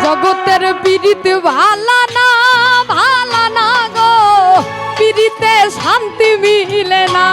জগতের পীড়িত ভালা না গো, পীড়িতে শান্তি মিলে না।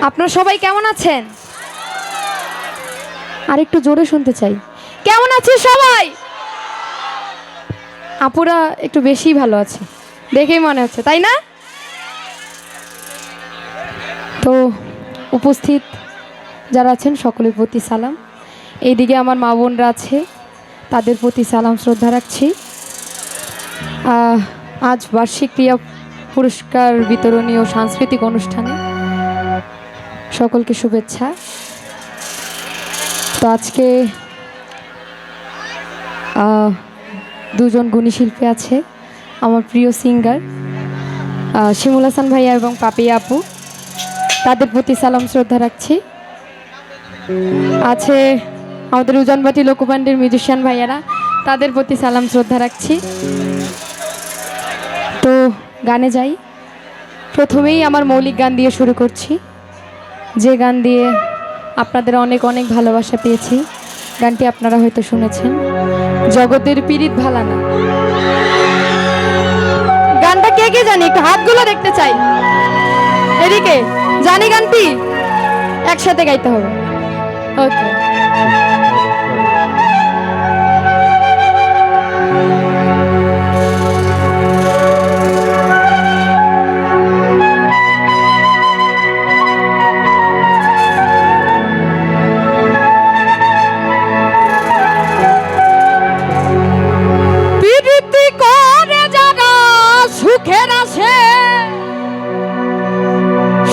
আপনারা সবাই কেমন আছেন? আর একটু জোরে শুনতে চাই। কেমন আছে সবাই? আপুরা একটু বেশি ভালো আছে দেখেই মনে হচ্ছে, তাই না? তো উপস্থিত যারা আছেন সকলের প্রতি সালাম। এইদিকে আমার মা বোনরা আছে, তাদের প্রতি সালাম শ্রদ্ধা রাখছি। আজ বার্ষিক ক্রীড়া পুরস্কার বিতরণী ও সাংস্কৃতিক অনুষ্ঠানে সকলকে শুভেচ্ছা। তো আজকে দুজন গুণী শিল্পী আছে, আমার প্রিয় সিঙ্গার শিমুল হাসান ভাইয়া এবং পাপিয়া আপু, তাদের প্রতি সালাম শ্রদ্ধা রাখছি। আছে আমাদের উজানবাটি লোকবান্ডের মিউজিশিয়ান ভাইয়ারা, তাদের প্রতি সালাম শ্রদ্ধা রাখছি। তো গানে যাই। প্রথমেই আমার মৌলিক গান দিয়ে শুরু করছি, যে গান দিয়ে আপনাদের অনেক অনেক ভালোবাসা পেয়েছি। গানটি আপনারা হয়তো শুনেছেন, জগতের পীড়িত ভালা না। গানটা কে কে জানি? একটু হাতগুলো দেখতে চাই। এদিকে জানি গানটি? একসাথে গাইতে হবে। ওকে।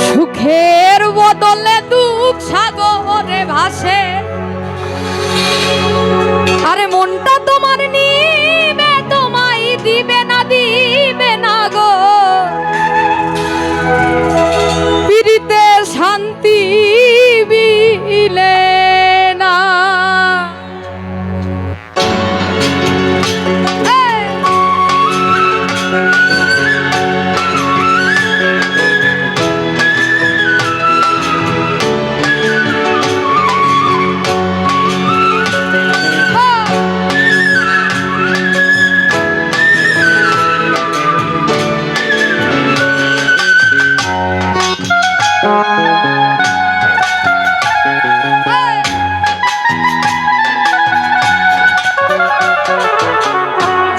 সুখের বদলে দুঃখ সাগরে ভাসে, আরে মনটা তোমার নিবে, তোমায় দিবে না গো, পীড়িতে শান্তি বিলে না।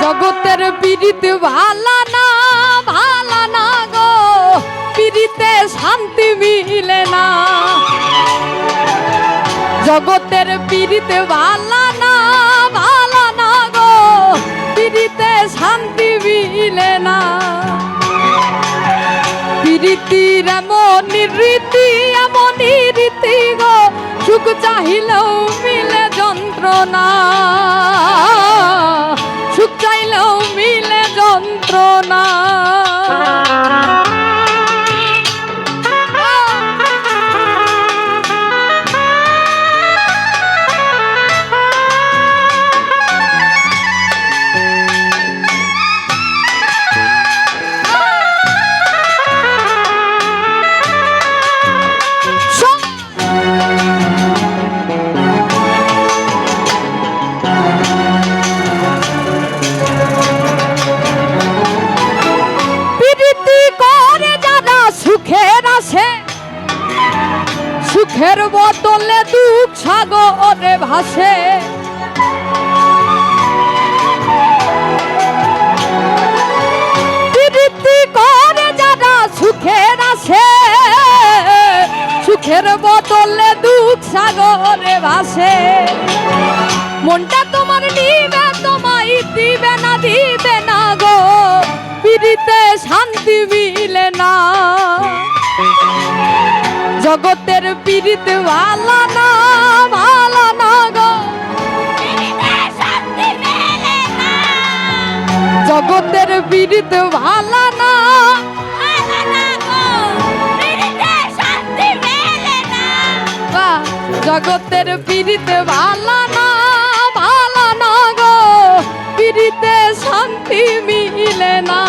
জগতের পীড়িত ভালা না গো, পীড়িতে শান্তি মিলে না। জগতের পীড়িত ভালা না গো, পীড়িতে শান্তি মিলে না। পীড়িতির এমন রীতি গো, সুখ চাহিলেও মিলে যন্ত্রণা, সুখ চাইলেও মিলে যন্ত্রণা। সুখের বদলে দুঃখ সাগরে ভাসে, পীড়িতি করে যারা সুখের আসে, তোলে দুঃখ সাগরে ভাসে, মনটা তোমার নিবে তোমায় দিবে না গো, পিড়িতে শান্তি মিলে না। জগতের পিড়িত ভালো না গো, জগতের পিড়িত ভালো না, জগতের পিড়িত ভালো না গো, পিড়িতে শান্তি মিলে না।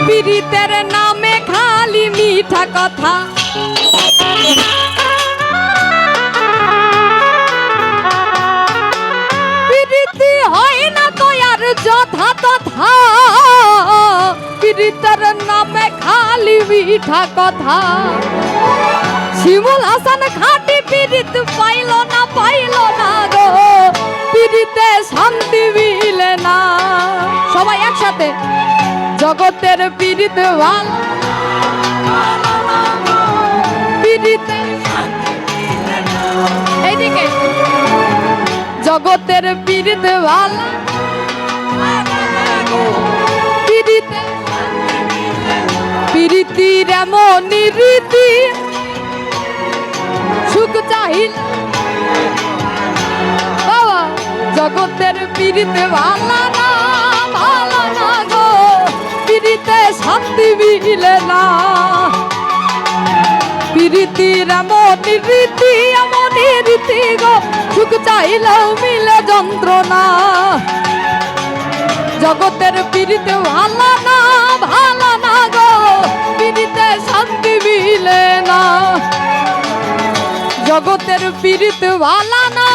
পীড়িতের নামে খালি মিঠা কথা, পীড়িতি হয় না তো আর যথা তথা, পীড়িতের নামে খালি মিঠা কথা। শিমুল হাসান খাঁটি পীড়িত পাইল না গো, পীড়িতে শান্তি মিলে না। সবাই একসাথে, জগতের পীড়িত ভালো, পীড়িতে এইদিকে, জগতের পীড়িত ভালো, পীড়িতে পীড়িতির এমন রীতি, সুখ চাহিল বাবা, জগতের পীড়িত ভালো না গো, পীড়িতে শান্তি মিলে না। পীড়িতির এমন রীতি গো, সুখ চাইলেও মিলে যন্ত্রণা। জগতের পীড়িতে ভালো না গো, পীড়িতে শান্তি মিলে না। জগতের পীড়িত ভালো না।